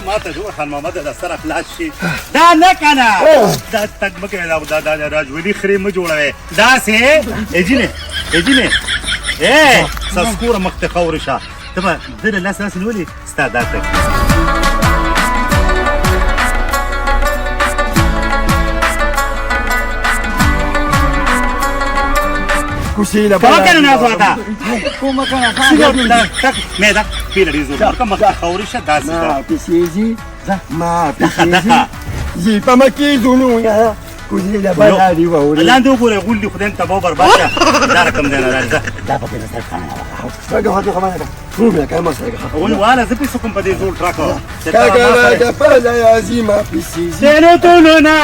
ما ته جوړ خان محمد د سره خلاص شي دا نه کنه دا تک مکه دا راجولي خري م جوړوي دا سه اجینه ساسکور مخ ته خور شه ته د لاس نولي ستا دا ته کوشي لا کله کنه نه زوتا کومه کنه تک مې دا پیلې زو کوم مخ خور شه دا سه پیسيزي ما پیسيزي زي پمکی زونو کوزي لا بلادي ووري لاندې وګوره غول دي خدای ته به برباد دا رقم دی نه راځه دا پکې نه څرخانه راغله هغه خبره ده رومه کما سره ول والا زه پیسو کوم په دې زول تراکو کاګه دا فلا يا زيما پیسيزي سينو تولنا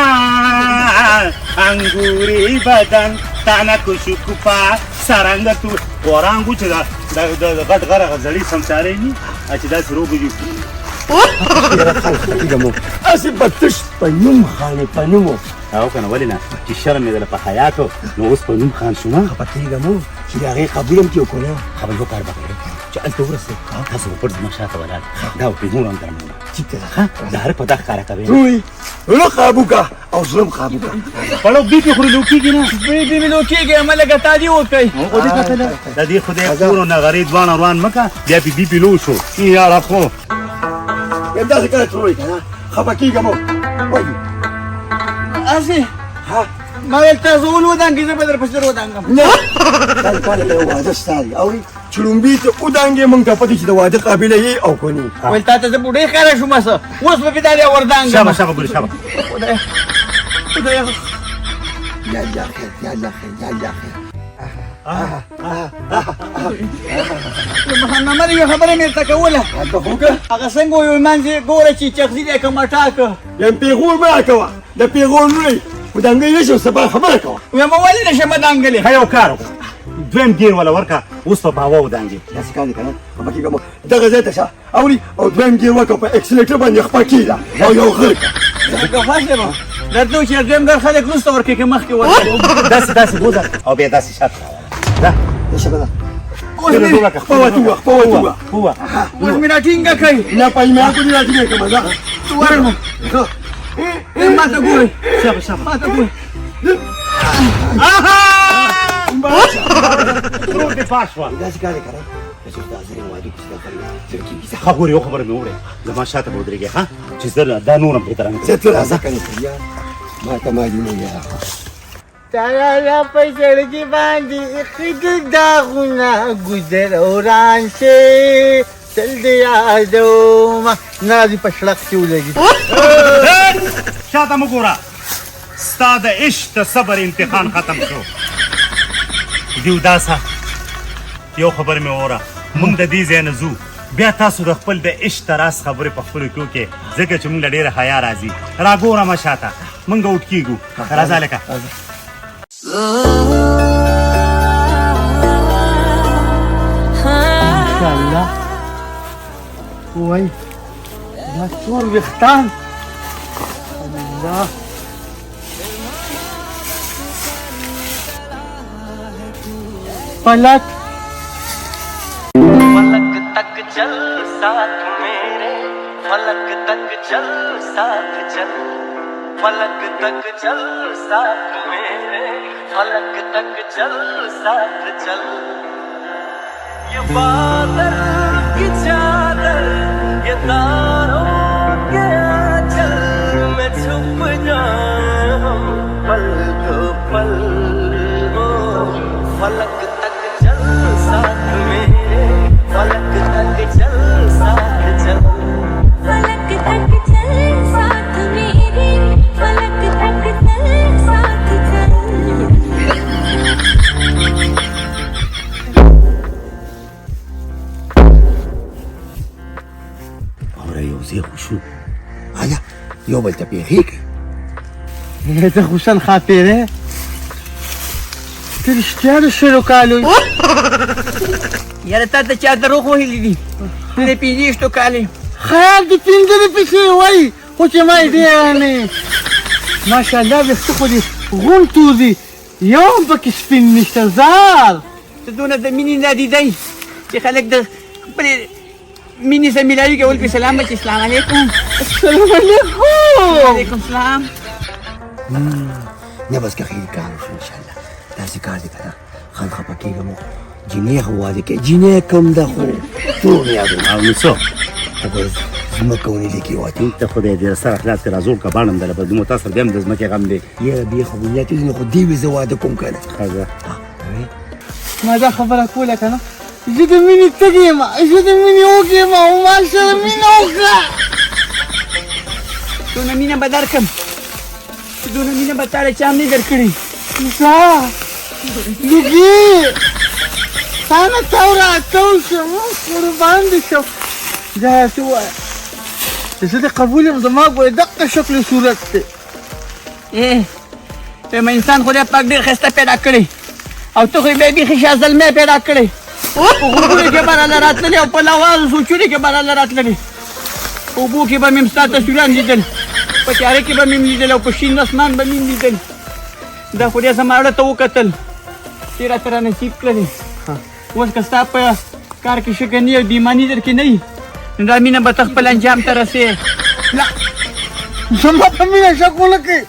انګوري بدن تانا کو شکوپا سارنګ تو ورانګو چې دا غټ غره غزړی سمچارې ني چې دا سروګو جو اسی بتش پنوم خانه پنومو او کنه ولنا چې شرم دې په حیاتو نو اوس په نوم خان شوما پتیګه مو چې هغه قبولم کیو کنه خبر وکړ بکره چې انت ورسې تاسو په دې مشاته ولاړ دا په مور اندر مو چې ته دا هر په دغه کار کوي وي نو قابوکا او ظلم قابوکا په لو دې خوري لو کیږي نه دې لو کیږي عمله تا دی وکي او دې کتل د دې خدای کورو نه غریب روان مکه بیا بي لو شو یا راخو دا څنګه تروي کنه خپکیګه مو وای اسی ها ما ولته زول ودانګې زه بدر پسر ودانګم نه دا کله له واده ستاري او چړومبي ته ودانګې مونږ ته پدې چې د واده قابلیت یې او کني ولته ته بډې خره شو مسه اوس په بداله وردانګم شابه شابه ګل شابه خدای يا خير يا خير محمد مريم خبره مې تا کوله هغه څنګه یو مانځي ګوره چې چغزي دې کوم ټاک یم پیغور ما کوا د پیغور نه ودانګې نشو سبا خبره کوا و ما ولې نشم دانګلې هيو کارو دویم گیر ولا ورکا اوس په باوا ودانګي داسې کار کنه خپکیګه مو دغه ځای ته شه اوري او دویم ګیر وکړه په اکسلیټر باندې خپکیږه او یو غرق هغه فاصله درته چې دویم ګر خلک نو ستور کې مخ کې ورته داسې بوزه او بیا داسې شات دا شباب هو اوس مې راټینګه کوي لا پای مې اكو دي راټینګه کوم دا تو ورنه ما ته ګوري شابه ما ته ګوري پروت دی پاشوا داسې کار کوي چې تاسو یې وایي چې خبرې مې وره زما شاته ودرېږي ها چې زه دا نورم به ترانه زه تر ازه کني یا ما ته ما دي نه یا تالا په سړکی باندې خېد داغونه ګذر اوران شي تل دې یادو ما نازي په شلق کې ولګي شاته مو ګوره ستا د عشق د صبر امتحان ختم شو دیو داسه یو خبر مې وره موږ د دې ځای نه ځو بیا تاسو د خپل د عشق راز خبرې په خپلو کې ځکه چې موږ ډېره حیا راځي راګوره ما شاته موږ وټ کېږو راځه لکه الله وای دا څور وختان الله पलक तक चल साथ मेरे फलक तक चल साथ चल फलक तक चल साथ मेरे फलक तक चल साथ चल ये बादल की चादर ये तारों के आंचल में छुप जाए हम पल दो पल फलक तक चल साथ मेरे फलक तक चल साथ चल फलक तक चल साथ मेरे फलक तक चल साथ चल اور یو زی خوشو آیا یو بل ته پیغیک ته خوشن خاطره ته رښتیا د شلو کالو یاره تا ته چا دروغ ویلي دي د پنځه کالو خیال دې پنځه پیسې وایي خو چې ما یې ډېره نه ماشاءالله ویښته خو دې غونټو دي یو هم پکې سپین نشته زار ته دونه د مینې نادیدی چې خلک د خپلې مینې سره ملاوي کول په سلام بچي السلام علیکم السلام علیکم وعلیکم السلام نه بس که خیلی کار وشو انشاءالله داسې کار دی که نه خان خفه کېږم جینۍ خو واده کوي جینۍ کم ده خو ټول یادوم او نو څه ته به ځمکه ونیلې کې واده ته خدای دې سره خلاص کړه زور کا باندې دله په دمو تاسو بیا هم د ځمکې غم دی یاره بیا خو بنیاد دې نو خو دې وي زه واده کوم که نه ښه ما دا خبره کوله که نه زه د مینې تږې یم زه د مینې وږې یم او ما سره مینه وکړه دونه مینه به درکړم چې دونه مینه به تا له چا هم نه درکړې عیسی لږې تا نه تاو راتاو شم قربان دې شم دا څه ووایه چې زه دې قبول یم زما ګوره دقه شکل صورت دی وایم انسان خدای پاک ډېر ښایسته پیدا کړی او ته خو یې بیا بیخي ښه زلمی پیدا کړی په غرونو کې به راله راتللې او په لوازو سوچونو کې به راله راتللې په اوبو کې به مې ستا تصویران لیدل په تیاره کې به مې لیدل او په شین اسمان به مې لیدل دا خدای زما اړه ته وکتل چې راته رانصیب کړلې اوس که ستا په کار کې شکني او بیماني در کې نه وي نو دا مینه به ته خپل انجام ته رسې نه زما په مینه شک ونه کوې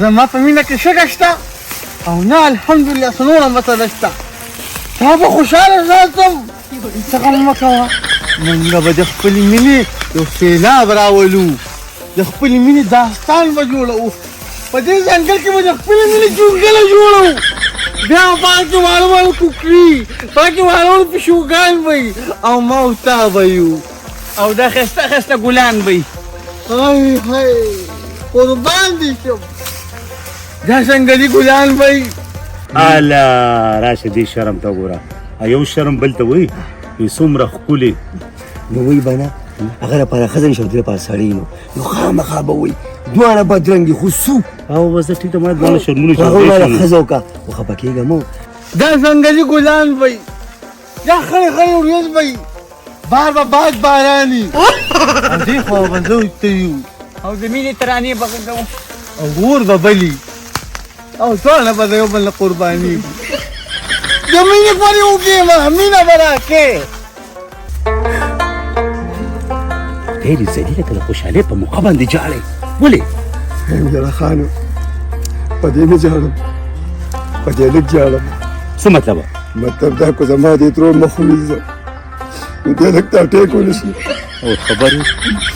زما په مینه کې شکه شته او نه الحمدلله څه نوره مسله شته تا به خوشحاله ساتم څه غم مه کوه موږ به د خپلې مینې یو سیلاب راولو د خپلې مینې داستان به جوړوو په دې ځنګل کې به د خپلې مینې جونګله جوړوو بیا به پاکې واړه واړه کوکري پاکې واړه واړه پیشوګان به وي او ما او تا به یو او دا ښایسته ښایسته ګلان به وي های های قربان دې شم دا ځنګلي ګلان به وي الا راشه دې شرم ته وګوره یو شرم بل ته وایي څومره ښکلې نو وایي به نه هغه لپاره ښځه نشي او دې لپاره سړی نو خامخا به وایي دواړه بدرنګې خو سو او بس ټیک ته ما دواړه شرمونه هغه ولاړه ښځه وکړه خو خفه کېږم دا ځنګلي ګلان به وي دا خړې خړې ورېځ به وي بار به باد باراني او دې خوا به زه ته یو او د مینې ترانې به غږوو او اور به بلي او ټوله به د یو بل نه قربانېږي د مینې پورې وکړېمه مینه به راکې ډېرې ذلیله که د خوشحالۍ په موقع باندې جاړئ ولې یاره خانو په دې نه جاړم په دې لږ جاړم څه مطلب مطلب دا کو زما دې ترور مخ ووینځه نو دې لږ تا ټیک ونشي او خبر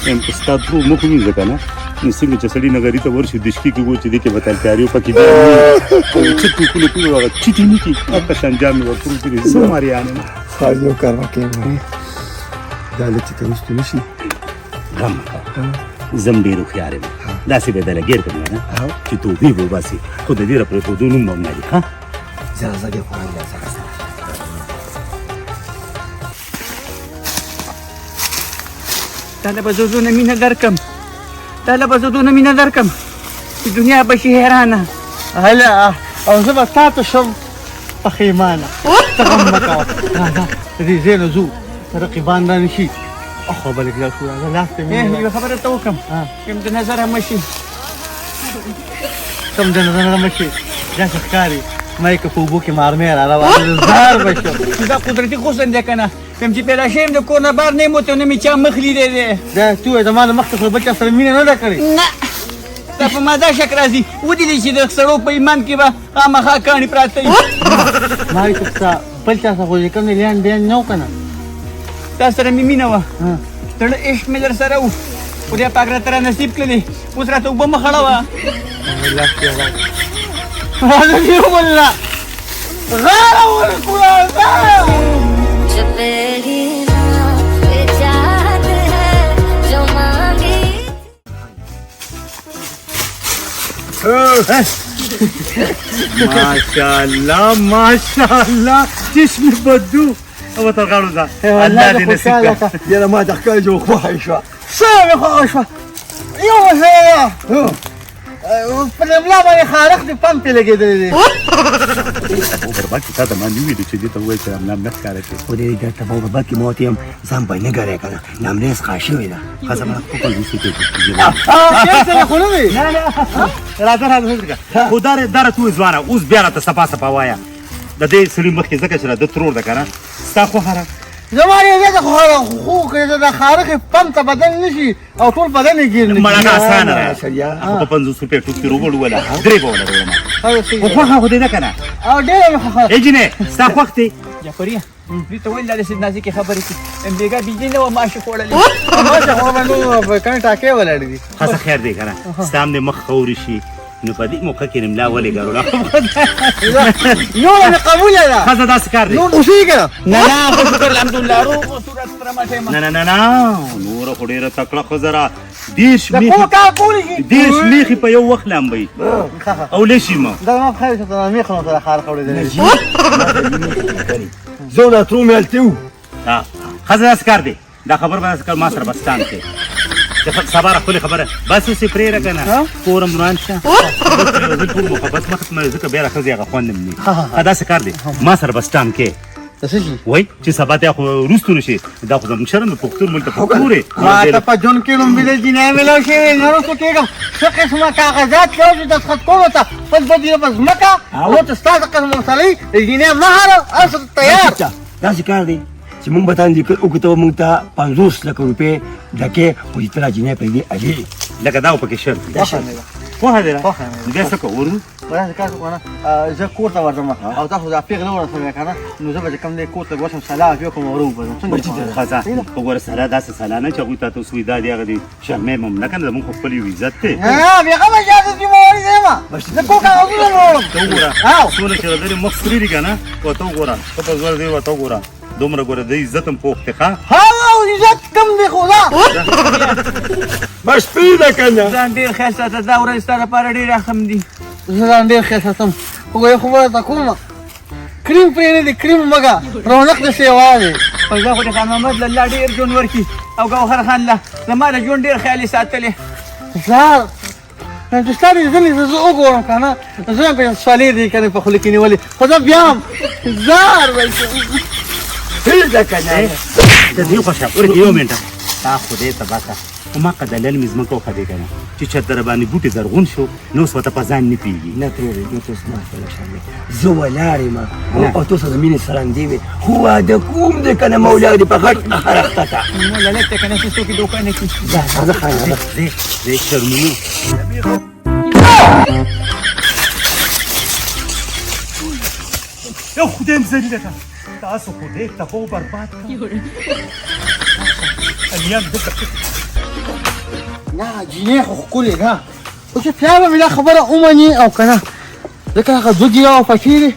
یم که ستا درو مخ ووینځه که نه نو څنګه چې سړي نګري ته ورشي دشکي کې وو چې دې کې به ترکاري پکې بیا څه ټوکونه کوي هغه چیټې نه کړي هغه شان جام مې ورکړو چې زه ماریانې یم خالي یو کار وکړم دا لږ چې ته وروسته نشي غم مه کوه زم ډېر هوښیار یم داسې به دله ګیر کړم نه چې توبې به وباسي خو د دې راپرېښودو نوم به هم نه لي ښه زه دې خوړم بیا سره سره تا له به زه دونه مینه درکړم تا له به زه دونه مینه درکړم چې دنیا به شي حیرانه هله او زه به تا ته شم پښیمانه ته غم مه کوه راځه د دې ځای نه ځو رقیبان را نه شي اخوا به لږ لاس راځه لاس ته مې یوه خبره ته وکړم کوم د نظره مه شي کوم د نظره مه شي داسې ښکاري ما یې که په اوبو کې مارمې را روانه زار به شم دا قدرتي حسن دی که نه کوم چې پیدا شوی یم د کور نه بهر نه یم وتی او نه مې چا مخ لیدی دی دا ته ووایه زما د مخکې خو بل چا سره مینه نه ده کړې نه دا په ما دا شک راځي ودیدې چې د سړو په ایمان کې به خامخا کاڼي پراته وي ما وایي که ستا بل چا سره خو چې کوم دی لیان بیان نه و که نه تا سره مې مینه وه زړه عشق مې در سره و خدای پاک راته را نصیب کړلې اوس راته اوبه مه خړوه راځه دې وبلله غاړه ورکړه जो पहली रात चाहत है जो मांगी ماشاءالله ماشاءالله چشم بدو او تر غاړو ځه الله دې نصیب کړه یاره ما د ښکار جو خوښه شوه څه مې خوښه شوه یو مسله په ملا باندې خارق دې پمپ پې لګېدلی دی برباد چې تا ته ما نه ویلي چې دې ته ووایي چې املا نه ښکاره کړې خو دې درته به برباد کې ما ورته یم ځان به نه ګرې که نه نمرې څخه شوې ده ښځه به خپل وسې کوي خو نه دی راځه راځه خو دا راته ووایي ځوانه اوس بیا راته صفا صفا وایه د دې سړي مخکې ځکه چې د ترور ده که نه ستا خوښه ده زما یې خو که د خارق پم ته بدن نشي او ټول بدن یې ګیر مړه اسانه يا ده سريع په 500 روپۍ ټوکې روغړ ولا درې به ولا او خو خو دې نه کنه ډېر مخه ای جنې ستا خوښ دی جعفريه دې ته ویل د سید نازکې خبرې کې بیګا بجلی نه وه ماشي خوړلې ما چې خو باندې په کڼ ټاکې ولاړ دي خاصه خیر دی کنه ستا هم دې مخ خوري شي نو په دې موقع کې ملا ولې ګرو یو نه قبول ده خاصه داسې کار دی اوسېږه نه نه خو شکر الحمدلله روغ صورت سره ماته ما نه نه نه نه نور خو ډېره تکړه ښځه را دېرش د کو کار کولی شي دېرش میخې په یو وخت لامبوي او لشي ما دا ما خیر چې ته میخ نو سره خارق اورېدلی زونا ترومي التو خاصه داسې کار دی دا خبر به داسې کار ما سره بستان کې سبا را خپلې خبره بس اوسې پرېږده که نه کورم وران شه زه ټول محبت مه ختموي ځکه بیا را ښځې هغه خوند هم نه داسې کار دی ما سره بستان کې څه شي وای چې سبا ته خو وروستو نشي دا خو زموږ شرم د پښتون ملک ته پکورې ما ته په جون کې لومبېدل جنایي میلاو شوې نه وروسته کېږم څه قسمه کاغذات کوي چې دستخط کولو ته بس بدي په ځمکه او ته ستا د قسم مسلې د جنایي مهر اوس تیار داسې کار دی چې موږ به تا لیکل وکړو ته موږ ته 50 لکه روپۍ ډکې خو چې ته را جنۍ پرېږدې اجې لکه دا پکې شرط دی پوهه دی بیا څه کوو ورو داسې کار وکړو نه زه کور ته ورځم او تاسو دا پیغله ورسوئ که نه نو زه به چې کوم دی کور ته وسم سلا وکړم او وروبځم څنګه خزه وګوره سلا داسې سلا نه چې هغوی ته اوس وایي دا دی هغه دی شرمې مم نه که نه زموږ خو خپل یو عزت دی بېغمه اجازه ذمواري یم زه کور کاغذونه راوړم ته وګوره څونه چې د مخ سوري دي که نه و ته وګوره ته په زور دی و ته وګوره دومره ګوره د عزت هم پوخ دی ښه او عزت کم دی خو دا بس پرېږده که نه ځان ډېر خیال ساته دا ورځ ستا لپاره ډېر اخم دي زه ځان ډېر ښه ساتم خو یو خبره ته کومه کریم پرې نه دی کریم مګه رونق د سیوا دی او زه خو د خان محمد له الله ډېر ژوند ورکړي او ګوهر خان له زما د ژوند ډېر خیال یې ساتلی زار چې ستا د ځلې زه وګورم که نه زه هم پرې سوالې دی که نه په خوله کې نیولې خو زه بیا هم زار پرېږده که نه د دې خوښه ورته یو منټه تا خدای ته باسه خو ما قدلل مې ځمکه وښدې که نه چې چدره باندې بوټي زرغون شو نو اوس ورته په ځان نه پوهېږي نه ترورې نو ته اوس ما خپله شامل زه ولاړ یم او ته سره مینې سرانګې وې خو واده کوم دی که نه مولا دې په غټ قهر اخته که نو لالک ته که نه چې څوک یې دوکه نه کړي راځه خانه زه شرمونو یو خدایم ذلیله که تاسو خدای تباه و برباد کړه الیام دلته نه جینۍ خو ښکلې ده خو چې بیا به مې دا خبره ومني او که نه ځکه هغه دوه ګیره او پکې دی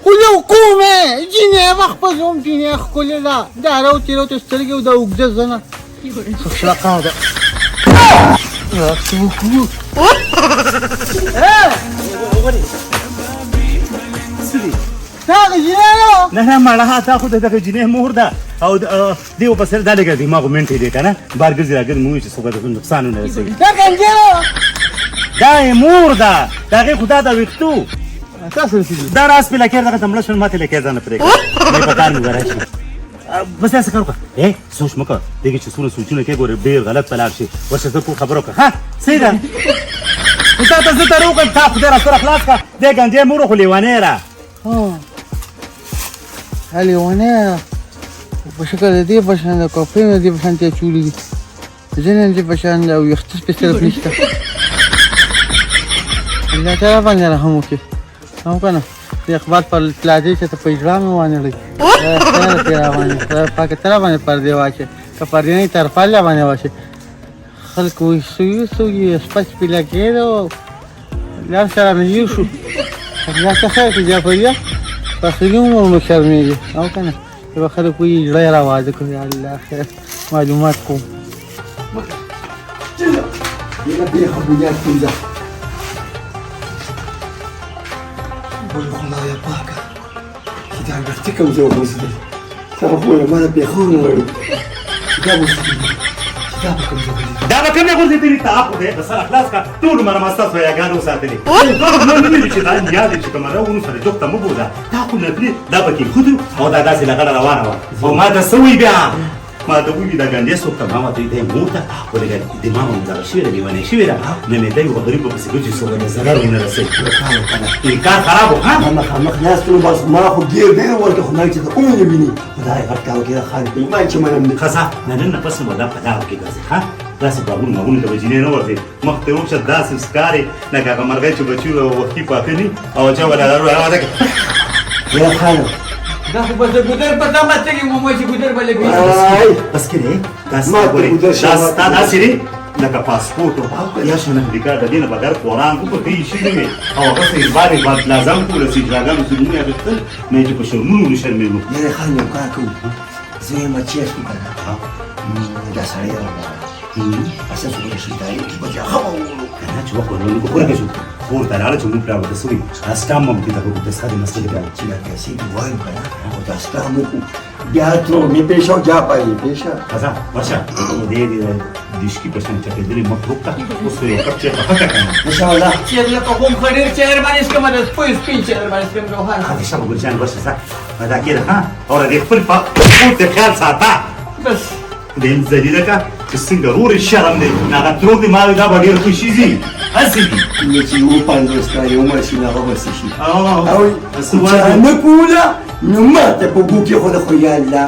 خو یو کومې جینۍ مخ په زوم جینۍ ښکلې ده دا روتې روتې سترګې او دا اوږده زنه خشلقه ده څه وکړو هغه جینۍ نه نه مړه تا خو دغه جنۍ مور ده او دې ورپسې دا لږه دماغ منټې دی که نه بار ګرځي را ګرځي موږ چې څوک ته نقصان ونه رسوي دا کنجره دا یې مور ده د هغې خو دا د ویښتو تاسو رسېږي دا راس پې لکیر دغه ته مړه شول ماته لکیر ځانه پرېږده مې په کار مې ورا شي بس داسې کار وکړه سوچ مه کوه دغې چې څومره سوچونه کوې ګوره ډېر غلط په لار شي ورشه زه کوم خبره وکړه ښه صحیح ده خو تا ته زه ترې وکړم تا خدای را سره خلاص کړه دې ګنجې مور خو لیونۍ را لیونۍ په شکل د دې په شان د کاپۍ د دې په شان ته چولي دي ځینې د دې په شان او ویښته سپېڅ طرف نشته الله تعالی باندې رحم وکړي هم که نه د اخبار پر پلازې چې ته په اجرا مې وانهړئ خیر دې را باندې خدای پاک تعالی باندې پردې واچوي که پردې نه وي ترپاله باندې واچوي خلک وایي سوي سپچ پیله کېده او لار سره مې یو شو الله ته خیر کړي جعفریه په اخري عمر مو شرمېږي او که نه به خلک وایي زړه یې را واده کړو یا الله خیر معلومات کوم دې خبريات كلها بقول خدايا باكا كده عم بفتكر زي ما بصدق تعرفوا ما انا بيخون ولا كتابه كتابكم زي دا به کوم نه ګرځېدلي ته خو دی بس خلاص کا ټول مره ما ستاسو یاګانو ساتلي نو نه چې دا یاد چې کومه راوونو سره جوخته مو بوده دا خو نه دا به کې خود او دا داسې لغړه روانه وه او ما ته سوي بیا ما ته وی دا ګنده سو ته ما ته دې موته ولګا دې ما مونږ دا شي ورې باندې شي ورا نه مې دې یو غریب په څه کې سو نه زړه نه رسې کار خراب وکړه مخ ناس ټول بس ما خو ډیر ډیر ورته خو نه چې ته اومې ویني خدای غټاو کې خان په ایمان چې منم خزا نن نه پس مو دا پداو کې ګرځي ها داسې باغونه مغونه د وجینې نه ورته مخ ته وښه داسې سکاري لکه هغه مرغۍ چې بچو وختي پاکني او چا ولا راځي یا خان دا خو بس ګودر په تمه چې مو چې ګودر بلې بي بس کې دا داسې لکه پاسپورت او یا شنه امریکا د دینه بغیر قرآن کو په دې شي نه او هغه څه باندې بعد لازم کوله چې ځاګانو زمونږ غوښتل نه چې په شرمونو نشرمېږو یا خان یو کار کوو زه ما چیرته کنه دا سړی اساس ولا شي دا یو بجا خبرو کنه چې وخت ورنه کوله کې شو ور ته راځي چې موږ راو ته سوي استام مم کې دا په دې ساده مسجد کې چې دا کیسې دی وایو کنه او دا ستامو بیا ترو می پېښو جا پای پېښه خزا ورشه دې دیشکی پسند چې دې مخروق ته اوس یو کپ چې په خطا کنه ان شاء الله چې له په کوم خډیر چیر باندې کوم د پوي سپین چیر باندې کوم روحان هغه شابه ګلجان ورشه ځه دا کېده ها اور دې خپل په ته خیال ساته بس دې ذلیله کا چې څنګه روري شرم دې نه ترو دې ما دا ډېر خوشي دي اسی چې یو پاندو ستاري عمر شي نه هغه شي او سوال نه کوله نو ماته په بوکي خو د خو یالا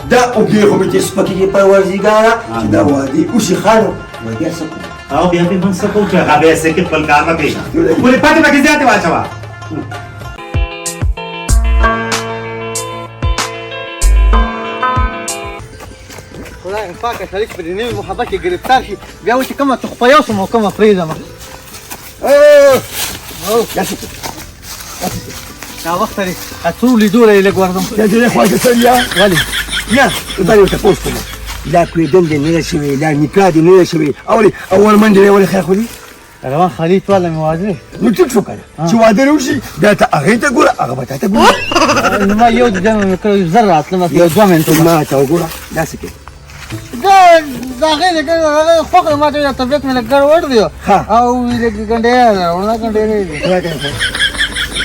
دا اوګي خو به تاسو پکې په ورزيګارا چې دا وادي او شي خانو وادي اسکو او بیا به من سکو چې هغه به سکه خپل کار نه کوي ولې پاتې پکې ځاته واچوا خدای پاک شریک په دې نوې محبت کې گرفتار شي بیا و چې کومه تخپه یو سم او کومه پرېږدم دا وخت لري څو لیدو لري لږ ورځم دا دې خواږه سړیا ولې یا دا یو تاسو کوم لا کویدل دې نه شوي لا نکاح دې نه شوي اول من دې ولې خیر خو دي روان خالي ټوله مې واجبې نو ټیک شو کنه چې واده وشي دا ته هغه ته ګوره هغه به ته ګوره نو ما یو د جمع مې کړی زر راتلم یو 2 منټه ما ته وګوره دا څه کې دا غیر هغه فقر ما ته طبيعت مې لګړ ور دی او دې ګنډه ورنه ګنډه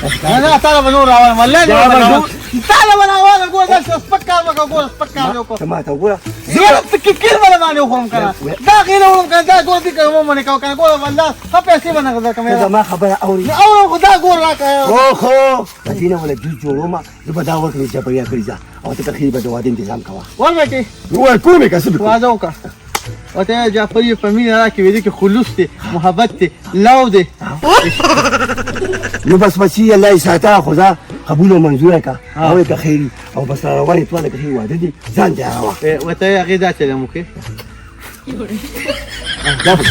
نه تعال بنور راول والله تعال بنور ګور دا سپک کار وکړه ګور سپک کار وکړه ما ته وګوره زه فکر کړم باندې وخم کنه دا غیر وخم کنه دا ګور دي کوم باندې کنه ګور والله ها پیسې باندې دا کوم دا ما خبره اوري او خدا ګور راکړه او خو مدینه ولا جوړ جوړوما زه دا ورکړم چې بیا کړی او ته خیر به د واده تنظیم کوا ورته نو کومه کسب واده وکړه وته جعفری په مینا کې ویل کې خلوص دي محبت دي لو دي نو بس بچي الله ساته خدا قبول او منظور کا او که خیری او بس رواني ټول کې واده دي ځان دی هغه وته هغه دا چې مو کې دا بس